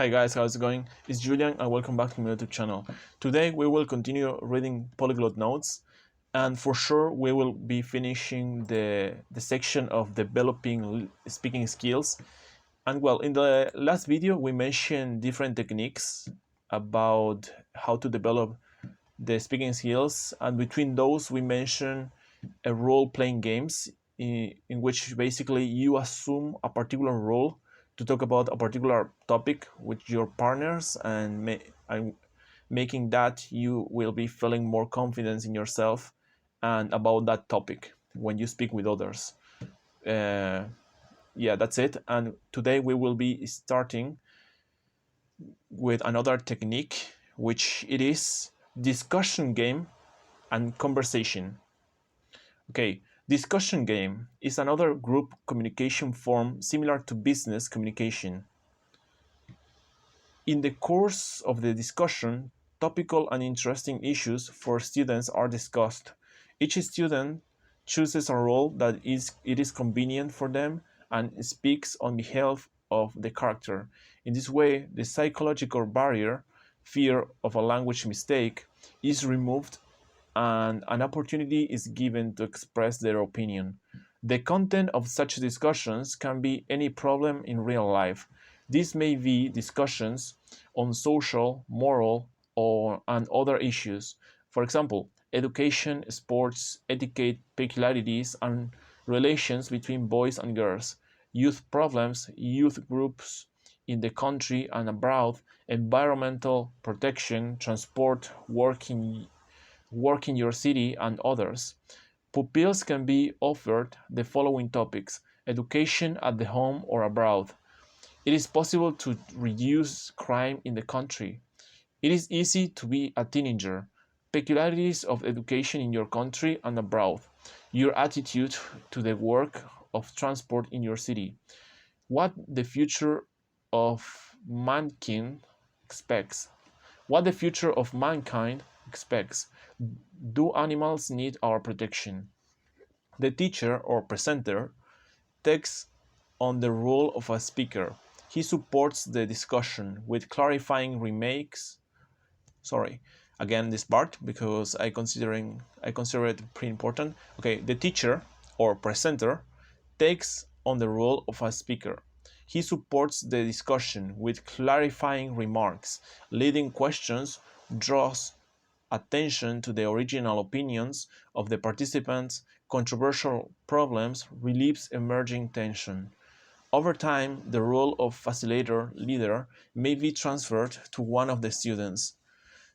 Hi guys, how's it going? It's Julian and welcome back to my YouTube channel. Today we will continue reading Polyglot Notes, and for sure we will be finishing the section of developing speaking skills. And well, in the last video we mentioned different techniques about how to develop the speaking skills, and between those we mentioned a role-playing games in which basically you assume a particular role to talk about a particular topic with your partners, and making that you will be feeling more confidence in yourself and about that topic when you speak with others. Yeah, that's it. And today we will be starting with another technique, which it is discussion game and conversation. Okay, discussion game is another group communication form similar to business communication. In the course of the discussion, topical and interesting issues for students are discussed. Each student chooses a role that it is convenient for them and speaks on behalf of the character. In this way, the psychological barrier, fear of a language mistake, is removed and an opportunity is given to express their opinion. The content of such discussions can be any problem in real life. These may be discussions on social, moral, and other issues. For example, education, sports, etiquette, peculiarities, and relations between boys and girls, youth problems, youth groups in the country and abroad, environmental protection, transport, work in your city, and others. Pupils can be offered the following topics: education at the home or abroad. It is possible to reduce crime in the country. It is easy to be a teenager. Peculiarities of education in your country and abroad. Your attitude to the work of transport in your city. What the future of mankind expects. What the future of mankind expects. Do animals need our protection? The teacher or presenter takes on the role of a speaker. He supports the discussion with clarifying remarks. Sorry, again this part because I consider it pretty important. Okay, the teacher or presenter takes on the role of a speaker. He supports the discussion with clarifying remarks, leading questions, draws attention to the original opinions of the participants, controversial problems, relieves emerging tension. Over time, the role of facilitator leader may be transferred to one of the students.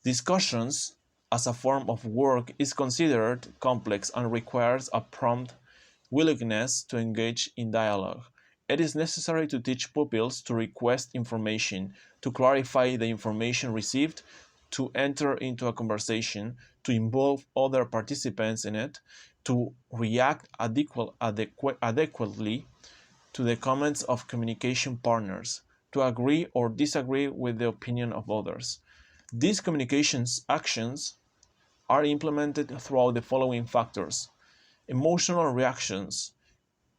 Discussions as a form of work is considered complex and requires a prompt willingness to engage in dialogue. It is necessary to teach pupils to request information, to clarify the information received, to enter into a conversation, to involve other participants in it, to react adequately to the comments of communication partners, to agree or disagree with the opinion of others. These communications actions are implemented throughout the following factors: emotional reactions,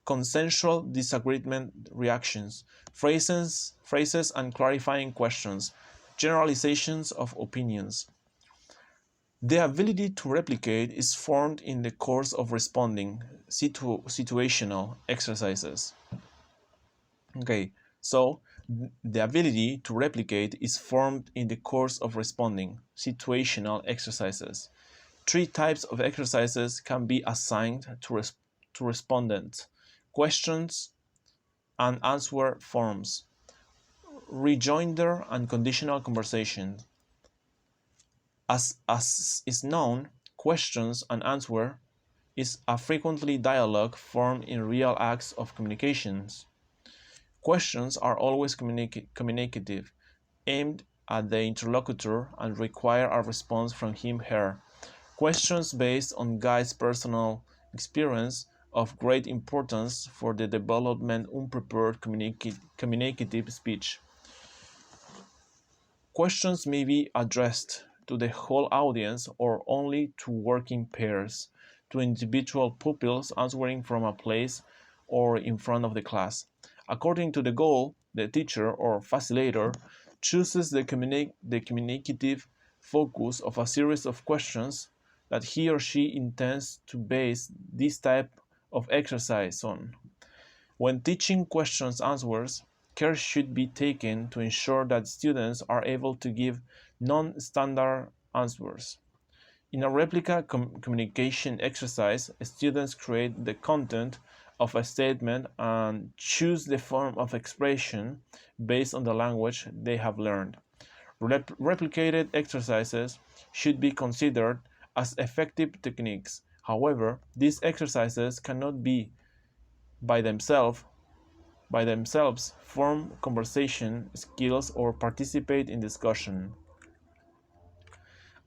consensual disagreement reactions, phrases and clarifying questions, generalizations of opinions. The ability to replicate is formed in the course of responding situational exercises. Okay, so the ability to replicate is formed in the course of responding situational exercises. Three types of exercises can be assigned to respondents: questions and answer forms, rejoinder, and conditional conversation. As is known, questions and answer is a frequently dialogue formed in real acts of communications. Questions are always communicative, aimed at the interlocutor, and require a response from him/her. Questions based on guy's personal experience of great importance for the development unprepared communicative speech. Questions may be addressed to the whole audience or only to working pairs, to individual pupils answering from a place or in front of the class. According to the goal, the teacher or facilitator chooses the communicative focus of a series of questions that he or she intends to base this type of exercise on. When teaching questions answers, care should be taken to ensure that students are able to give non-standard answers. In a replica communication exercise, students create the content of a statement and choose the form of expression based on the language they have learned. Replicated exercises should be considered as effective techniques. However, these exercises cannot be by themselves form conversation skills or participate in discussion.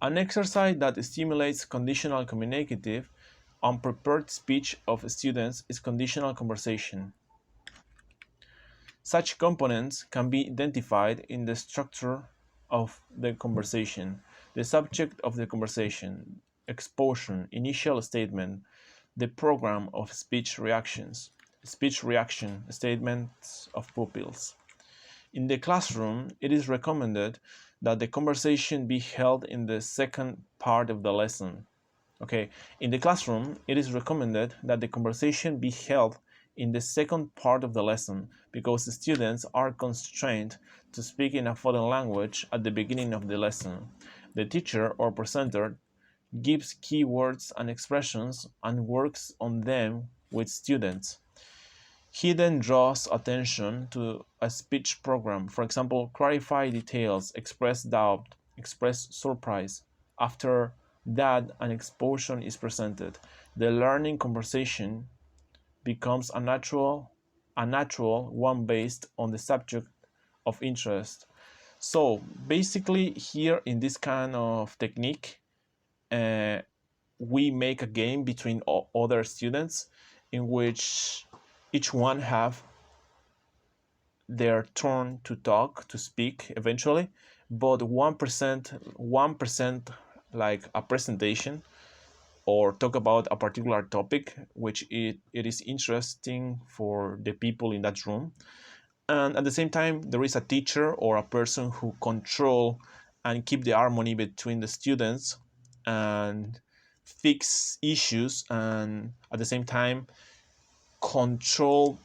An exercise that stimulates conditional communicative, unprepared speech of students is conditional conversation. Such components can be identified in the structure of the conversation, the subject of the conversation, exposition, initial statement, the program of speech reactions, speech reaction, statements of pupils. In the classroom, it is recommended that the conversation be held in the second part of the lesson. Okay, in the classroom, it is recommended that the conversation be held in the second part of the lesson because the students are constrained to speak in a foreign language at the beginning of the lesson. The teacher or presenter gives key words and expressions and works on them with students. He then draws attention to a speech program, for example, clarify details, express doubt, express surprise. After that, an exposition is presented. The learning conversation becomes a natural one based on the subject of interest. So basically, here in this kind of technique, we make a game between other students in which each one have their turn to talk, to speak eventually, but 1% like a presentation or talk about a particular topic which it is interesting for the people in that room. And at the same time, there is a teacher or a person who control and keep the harmony between the students and fix issues, and at the same time control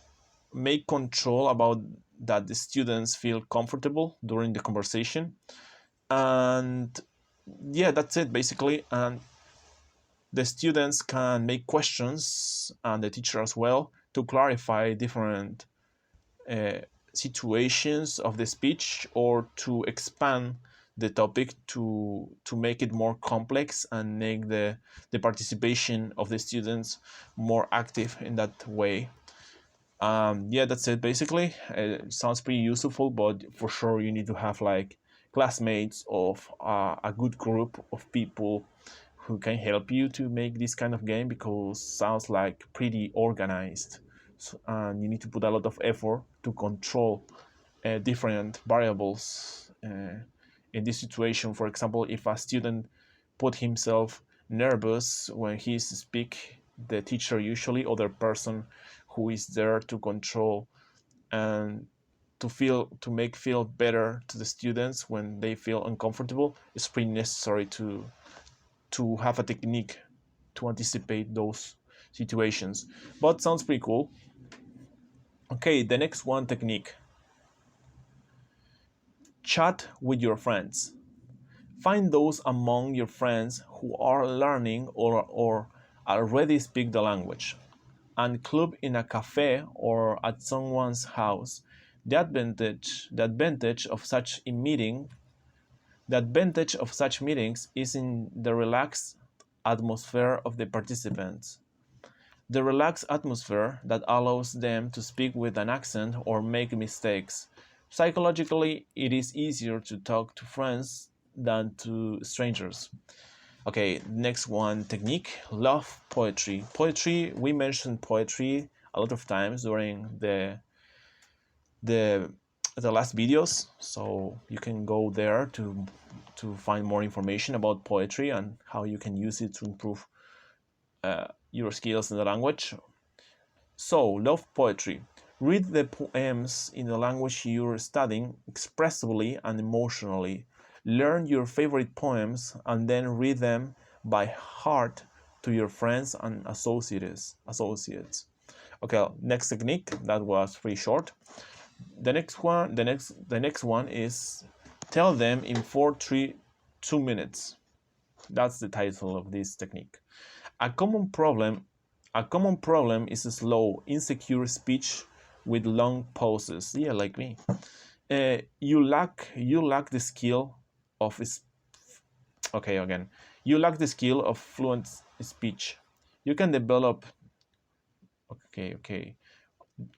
make control about that the students feel comfortable during the conversation. And yeah, that's it basically. And the students can make questions and the teacher as well to clarify different uh, situations of the speech or to expand the topic to make it more complex and make the participation of the students more active in that way. Yeah, that's it basically. It sounds pretty useful, but for sure you need to have like classmates of a good group of people who can help you to make this kind of game because sounds like pretty organized. So, and you need to put a lot of effort to control different variables in this situation. For example, if a student put himself nervous when he speak, the teacher usually or the person who is there to control and to make feel better to the students when they feel uncomfortable, it's pretty necessary to have a technique to anticipate those situations. But sounds pretty cool. Okay, the next one technique. Chat with your friends. Find those among your friends who are learning or already speak the language, and club in a cafe or at someone's house. The advantage of such meetings is in the relaxed atmosphere of the participants. The relaxed atmosphere that allows them to speak with an accent or make mistakes. Psychologically, it is easier to talk to friends than to strangers. Okay, next one technique, love poetry. Poetry, we mentioned poetry a lot of times during the the last videos, so you can go there to find more information about poetry and how you can use it to improve your skills in the language. So, love poetry. Read the poems in the language you're studying expressively and emotionally. Learn your favorite poems and then read them by heart to your friends and associates. Okay, next technique, that was pretty short. The next one is tell them in 2 minutes. That's the title of this technique. A common problem is a slow, insecure speech with long pauses. Yeah, like me. You lack the skill of okay, again. You lack the skill of fluent speech. You can develop. Okay.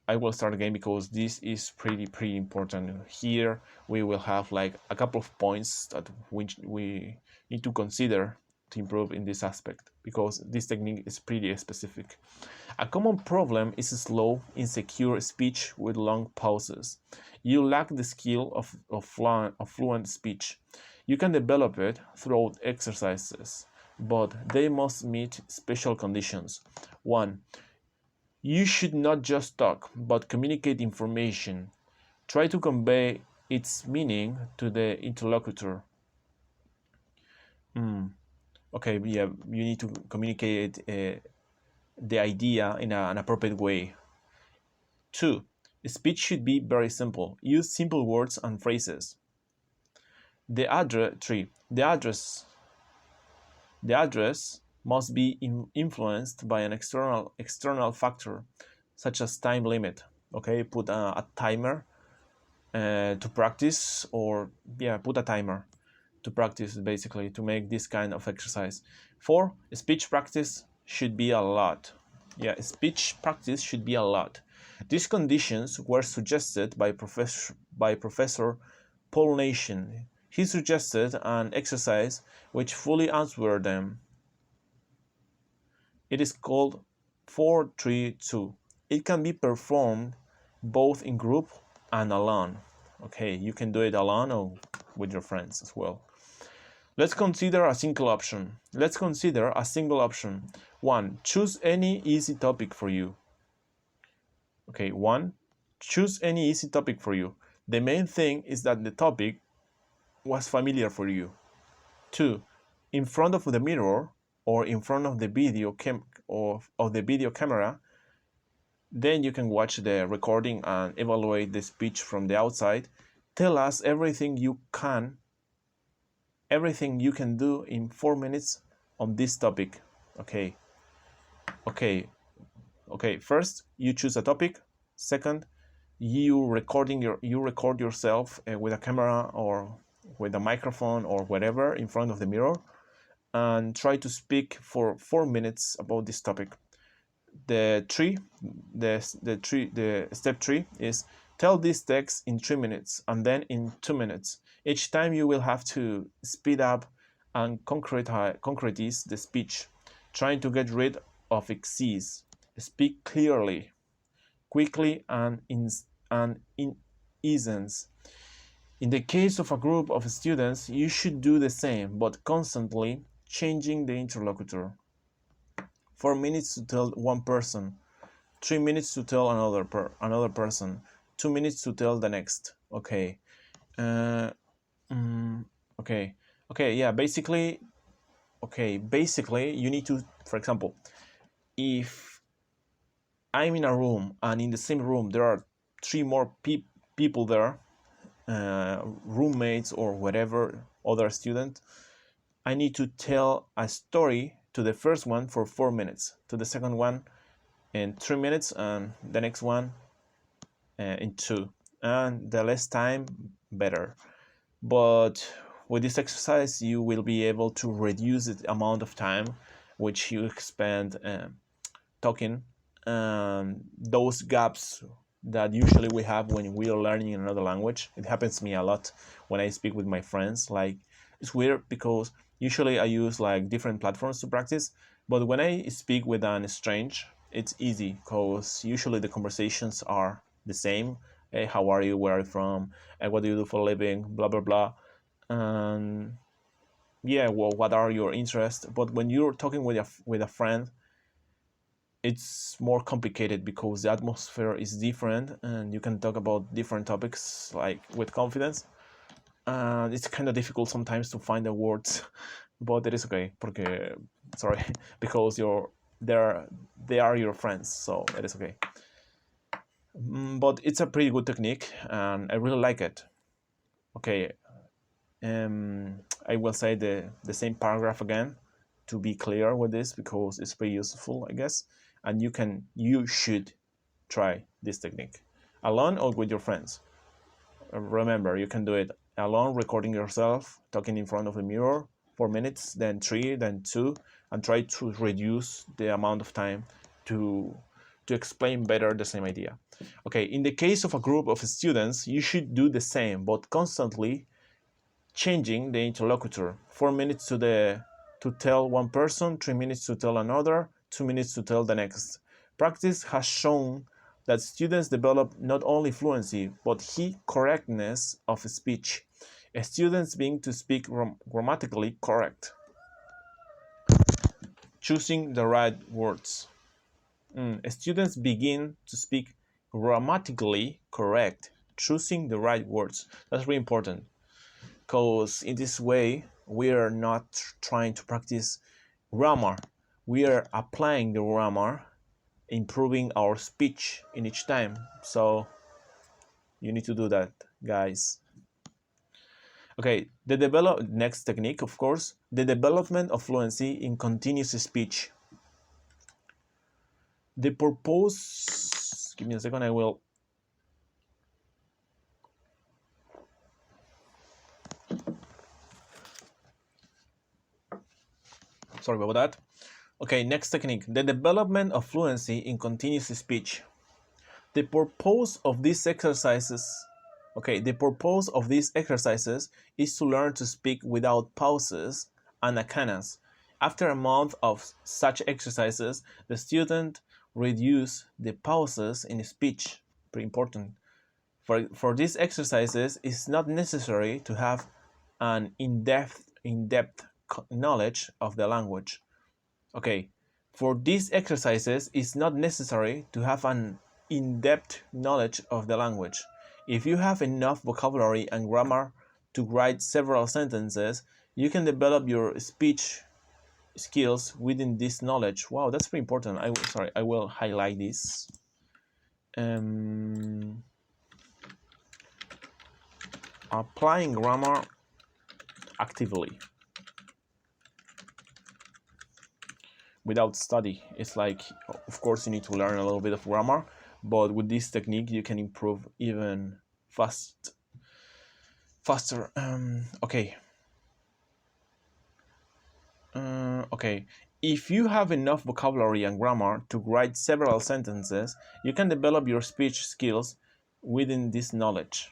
I will start again because this is pretty important. Here we will have like a couple of points that we need to consider to improve in this aspect because this technique is pretty specific. A common problem is slow, insecure speech with long pauses. You lack the skill of fluent speech. You can develop it through exercises, but they must meet special conditions. 1. You should not just talk, but communicate information. Try to convey its meaning to the interlocutor. Okay, yeah, you need to communicate the idea in an appropriate way. 2. Speech should be very simple. Use simple words and phrases. 3. The address must be influenced by an external factor, such as time limit. Okay, put a timer to practice, or put a timer to practice, basically, to make this kind of exercise. 4. Speech practice should be a lot. Speech practice should be a lot. These conditions were suggested by Professor Paul Nation. He suggested an exercise which fully answered them. It is called 4-3-2. It can be performed both in group and alone. Okay, you can do it alone or with your friends as well. Let's consider a single option. 1. Choose any easy topic for you. Okay, 1. Choose any easy topic for you. The main thing is that the topic was familiar for you. 2. In front of the mirror or in front of the video camera, then you can watch the recording and evaluate the speech from the outside. Tell us everything you can do in 4 minutes on this topic. Okay. First, you choose a topic. Second, you record yourself with a camera or with a microphone or whatever in front of the mirror, and try to speak for 4 minutes about this topic. The step 3 is tell this text in 3 minutes and then in 2 minutes. Each time you will have to speed up and concretize the speech, trying to get rid of excess. Speak clearly, quickly, and in essence. In the case of a group of students, you should do the same, but constantly changing the interlocutor. 4 minutes to tell one person, 3 minutes to tell another person, 2 minutes to tell the next. Okay. Basically, you need to, for example, if I'm in a room and in the same room there are 3 more people there, roommates or whatever, other student, I need to tell a story to the first one for 4 minutes, to the second one in 3 minutes, and the next one in 2. And the less time, better. But with this exercise, you will be able to reduce the amount of time which you spend talking, those gaps that usually we have when we are learning another language. It happens to me a lot when I speak with my friends. Like, it's weird because usually I use like different platforms to practice, but when I speak with an stranger, it's easy because usually the conversations are the same. Hey, how are you? Where are you from? What do you do for a living? Blah blah blah. And what are your interests? But when you're talking with a friend, it's more complicated because the atmosphere is different and you can talk about different topics like with confidence. And it's kind of difficult sometimes to find the words, but it is okay porque, sorry, because they are your friends, so it is okay. But it's a pretty good technique and I really like it. Okay, I will say the same paragraph again to be clear with this because it's pretty useful, I guess. And you should try this technique alone or with your friends. Remember, you can do it alone, recording yourself, talking in front of the mirror 4 minutes, then 3, then 2, and try to reduce the amount of time to explain better the same idea. Okay, in the case of a group of students, you should do the same, but constantly changing the interlocutor. 4 minutes to tell one person, 3 minutes to tell another, 2 minutes to tell the next. Practice has shown that students develop not only fluency, but correctness of speech. Students being to speak grammatically correct. Choosing the right words. Students begin to speak grammatically correct, choosing the right words. That's really important because in this way we are not trying to practice grammar. We are applying the grammar, improving our speech in each time. So you need to do that, guys. Okay, next technique, of course, the development of fluency in continuous speech. The purpose, give me a second, I will. Sorry about that. Okay, next technique, the development of fluency in continuous speech. The purpose of these exercises, is to learn to speak without pauses and acanas. After a month of such exercises, the student reduce the pauses in speech. Pretty important. For these exercises, it's not necessary to have an in-depth knowledge of the language. Okay, for these exercises, it's not necessary to have an in-depth knowledge of the language. If you have enough vocabulary and grammar to write several sentences, you can develop your speech skills within this knowledge. Wow, that's pretty important. I will highlight this. Applying grammar actively without study. It's like, of course, you need to learn a little bit of grammar, but with this technique, you can improve even faster. Okay. Okay. If you have enough vocabulary and grammar to write several sentences, you can develop your speech skills within this knowledge.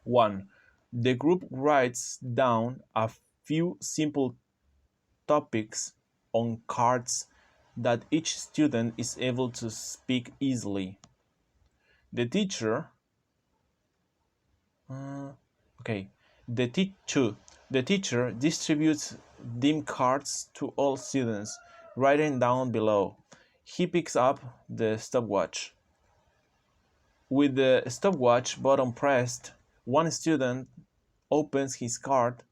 1. The group writes down a few simple topics on cards that each student is able to speak easily. The teacher the teacher distributes dim cards to all students, writing down below. He picks up the stopwatch. With the stopwatch button pressed, one student opens his card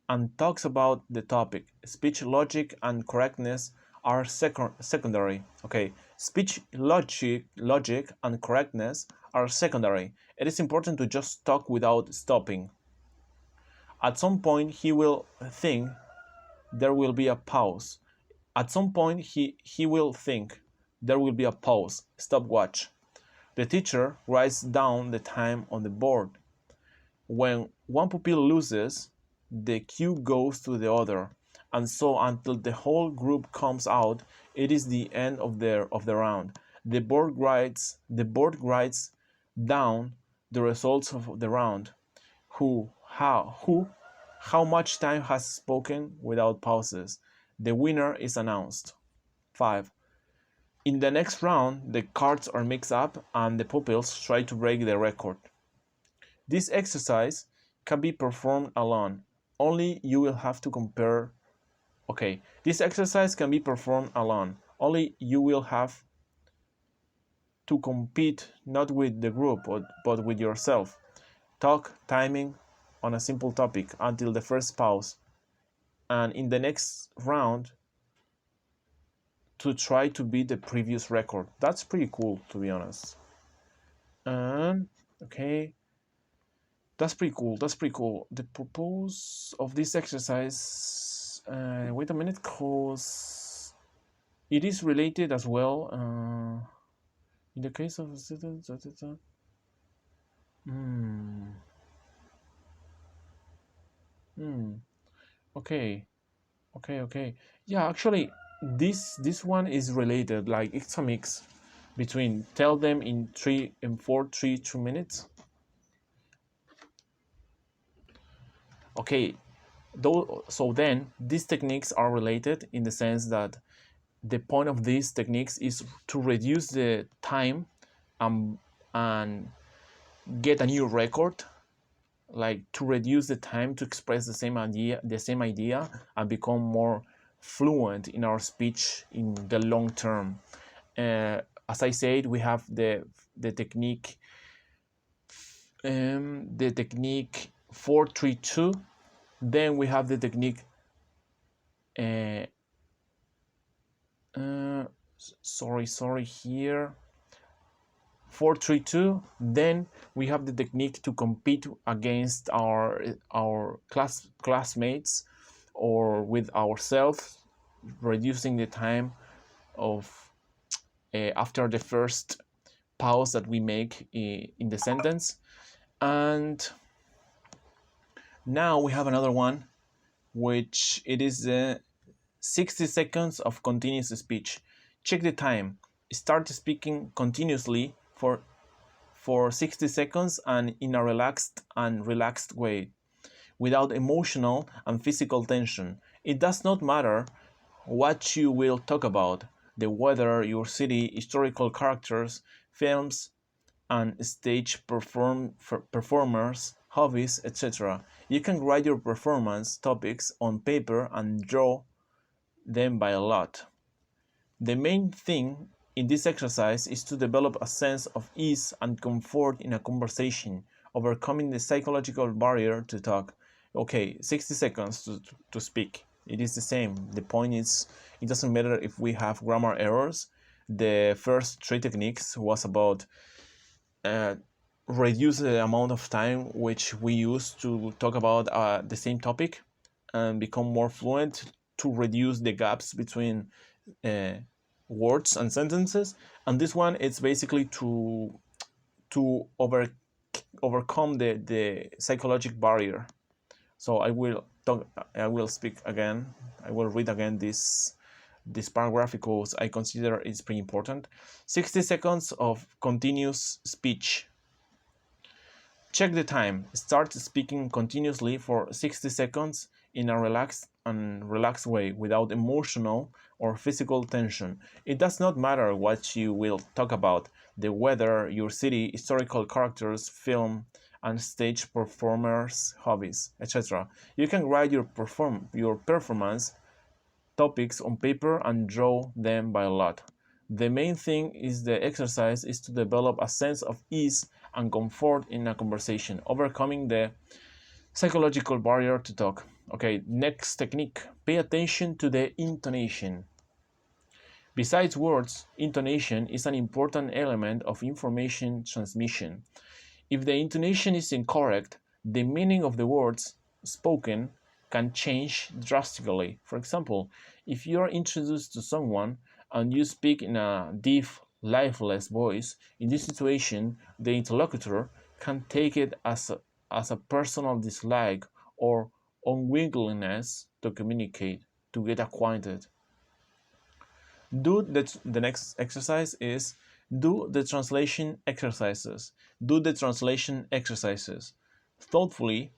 and talks about the topic. Speech logic and correctness are secondary. Okay, speech logic and correctness are secondary. It is important to just talk without stopping. At some point he will think there will be a pause. At some point he will think there will be a pause. Stopwatch. The teacher writes down the time on the board. When one pupil loses, the cue goes to the other, and so until the whole group comes out, it is the end of the round. The board writes down the results of the round. How much time has spoken without pauses. The winner is announced. 5. In the next round, the cards are mixed up and the pupils try to break the record. This exercise can be performed alone. Only you will have to compare. Okay, this exercise can be performed alone. Only you will have to compete not with the group but with yourself. Talk timing on a simple topic until the first pause, and in the next round to try to beat the previous record. That's pretty cool, to be honest. And okay, that's pretty cool. That's pretty cool. The purpose of this exercise. Wait a minute, cause it is related as well. In the case of students, hmm, hmm. Okay, okay. Yeah, actually, this one is related. Like it's a mix between tell them in 2 minutes. Okay, though. So then these techniques are related in the sense that the point of these techniques is to reduce the time and get a new record, like to reduce the time to express the same idea and become more fluent in our speech in the long term. As I said, we have the technique, the technique 432. Then we have the technique uh, uh, sorry here, 432. Then we have the technique to compete against our classmates or with ourselves, reducing the time of after the first pause that we make in the sentence. And now we have another one, which it is the 60 seconds of continuous speech. Check the time. Start speaking continuously for 60 seconds and in a relaxed way, without emotional and physical tension. It does not matter what you will talk about: the weather, your city, historical characters, films, and stage performers, hobbies, etc. You can write your performance topics on paper and draw them by a lot. The main thing in this exercise is to develop a sense of ease and comfort in a conversation, overcoming the psychological barrier to talk. Okay, 60 seconds to speak. It is the same. The point is, it doesn't matter if we have grammar errors. The first three techniques was about uh, reduce the amount of time which we use to talk about the same topic and become more fluent, to reduce the gaps between uh, words and sentences. And this one, it's basically to overcome the psychological barrier. So I will speak again. I will read again this paragraph because I consider it's pretty important. 60 seconds of continuous speech. Check the time. Start speaking continuously for 60 seconds in a relaxed way, without emotional or physical tension. It does not matter what you will talk about: the weather, your city, historical characters, film and stage performers, hobbies, etc. You can write your performance topics on paper and draw them by lot. The main thing is the exercise is to develop a sense of ease and comfort in a conversation, overcoming the psychological barrier to talk. Okay, next technique. Pay attention to the intonation. Besides words, intonation is an important element of information transmission. If the intonation is incorrect, the meaning of the words spoken can change drastically. For example, if you are introduced to someone and you speak in a deep, lifeless voice, in this situation, the interlocutor can take it as a personal dislike or unwillingness to communicate, to get acquainted. The next exercise is do the translation exercises. Do the translation exercises thoughtfully.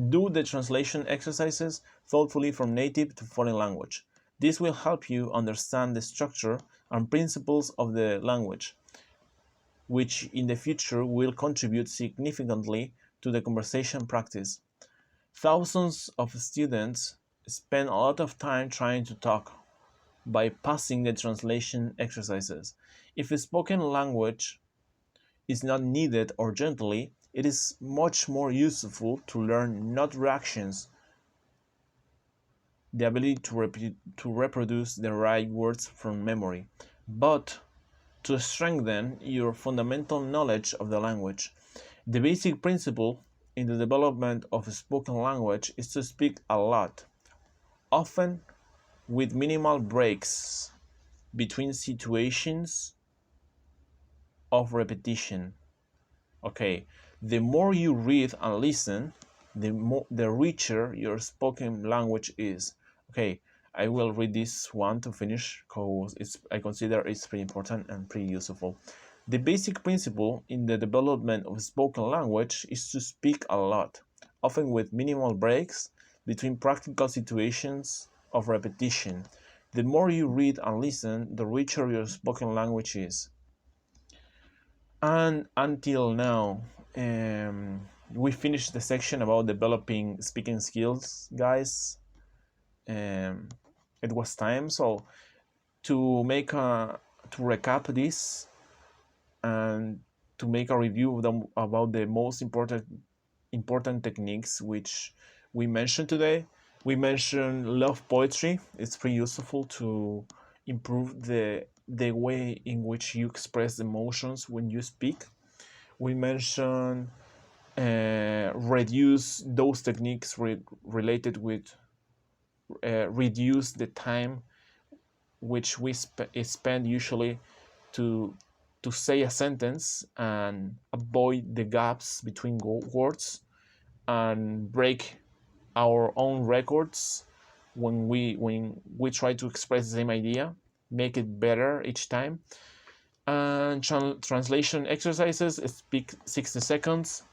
Do the translation exercises thoughtfully from native to foreign language. This will help you understand the structure and principles of the language, which in the future will contribute significantly to the conversation practice. Thousands of students spend a lot of time trying to talk, by passing the translation exercises. If a spoken language is not needed urgently, it is much more useful to learn not reactions, the ability to reproduce the right words from memory, but to strengthen your fundamental knowledge of the language. The basic principle in the development of a spoken language is to speak a lot, often with minimal breaks between situations of repetition. Okay, the more you read and listen, the richer your spoken language is. Okay, I will read this one to finish because I consider it's pretty important and pretty useful. The basic principle in the development of spoken language is to speak a lot, often with minimal breaks between practical situations of repetition. The more you read and listen, the richer your spoken language is. And until now, we finished the section about developing speaking skills, guys. It was time. So to make to recap this and to make a review of them about the most important techniques which we mentioned today. We mentioned love poetry. It's pretty useful to improve the way in which you express emotions when you speak. We mentioned reduce those techniques related with reduce the time which we spend usually to say a sentence and avoid the gaps between words and break our own records when we try to express the same idea, make it better each time. And translation exercises, speak 60 seconds.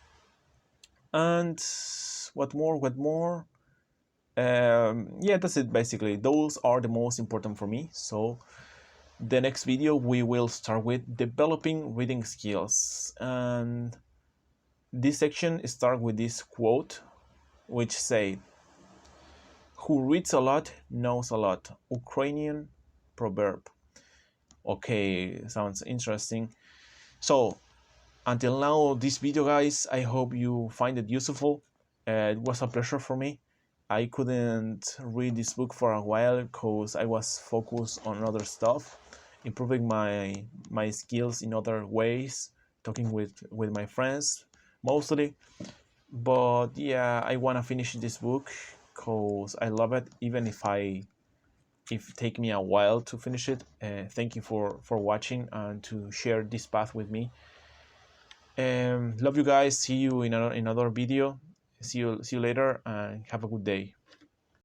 And what more? Yeah, that's it basically. Those are the most important for me. So the next video we will start with developing reading skills, and this section starts with this quote which say, "Who reads a lot knows a lot." Ukrainian proverb. Okay, sounds interesting. So until now, this video, guys, I hope you find it useful. It was a pleasure for me. I couldn't read this book for a while because I was focused on other stuff, improving my skills in other ways, talking with my friends mostly. But yeah, I want to finish this book because I love it, even if it take me a while to finish it. Thank you for watching and to share this path with me. Love you guys. See you in another video. See you later and have a good day.